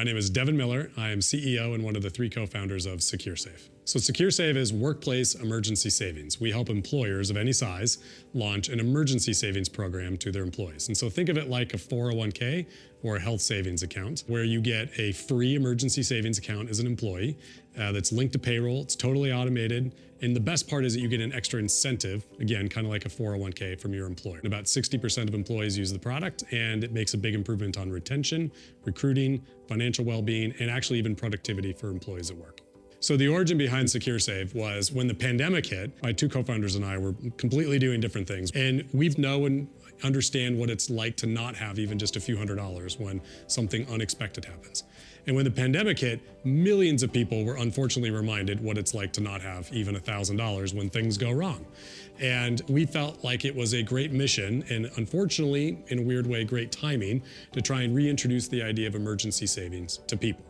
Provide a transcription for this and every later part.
My name is Devin Miller. I am CEO and one of the 3 co-founders of SecureSave. So SecureSave is workplace emergency savings. We help employers of any size launch an emergency savings program to their employees. And so think of it like a 401k or a health savings account, where you get a free emergency savings account as an employee that's linked to payroll. It's totally automated. And the best part is that you get an extra incentive, again, kind of like a 401k from your employer. And about 60% of employees use the product, and it makes a big improvement on retention, recruiting, financial well-being, and actually even productivity for employees at work. So the origin behind SecureSave was when the pandemic hit. My 2 co-founders and I were completely doing different things. And we've known and understand what it's like to not have even just a few $100s when something unexpected happens. And when the pandemic hit, millions of people were unfortunately reminded what it's like to not have even $1,000 when things go wrong. And we felt like it was a great mission, and unfortunately, in a weird way, great timing, to try and reintroduce the idea of emergency savings to people,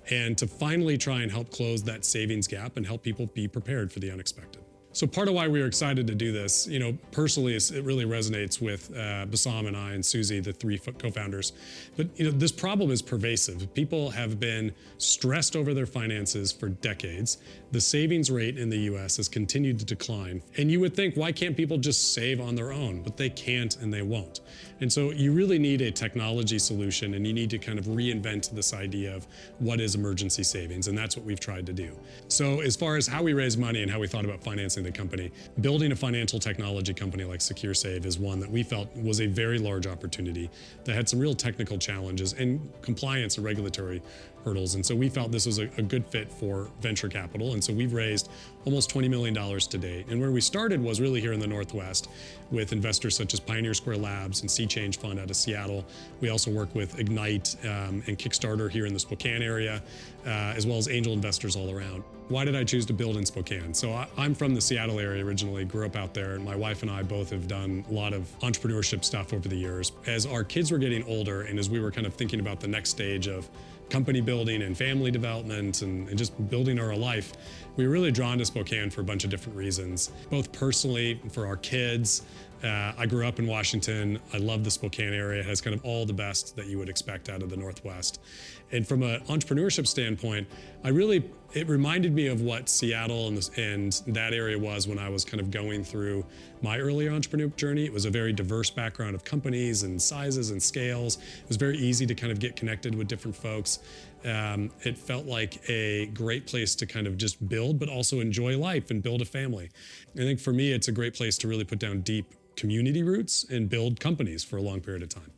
and to finally try and help close that savings gap and help people be prepared for the unexpected. So part of why we were excited to do this, personally, it really resonates with Bassam and I and Susie, the 3 co-founders. But this problem is pervasive. People have been stressed over their finances for decades. The savings rate in the US has continued to decline. And you would think, why can't people just save on their own? But they can't and they won't. And so you really need a technology solution, and you need to kind of reinvent this idea of what is emergency savings, and that's what we've tried to do. So as far as how we raise money and how we thought about financing the company, building a financial technology company like SecureSave is one that we felt was a very large opportunity that had some real technical challenges and compliance and regulatory hurdles. And so we felt this was a good fit for venture capital. And so we've raised almost $20 million to date. And where we started was really here in the Northwest with investors such as Pioneer Square Labs and Sea Change Fund out of Seattle. We also work with Ignite and Kickstarter here in the Spokane area, as well as angel investors all around. Why did I choose to build in Spokane? So I'm from the Seattle area originally, grew up out there, and my wife and I both have done a lot of entrepreneurship stuff over the years. As our kids were getting older, and as we were kind of thinking about the next stage of company building and family development and just building our life, we were really drawn to Spokane for a bunch of different reasons, both personally for our kids. I grew up in Washington. I love the Spokane area. It has kind of all the best that you would expect out of the Northwest. And from an entrepreneurship standpoint, it reminded me of what Seattle and that area was when I was kind of going through my earlier entrepreneurial journey. It was a very diverse background of companies and sizes and scales. It was very easy to kind of get connected with different folks. It felt like a great place to kind of just build, but also enjoy life and build a family. I think for me, it's a great place to really put down deep community roots and build companies for a long period of time.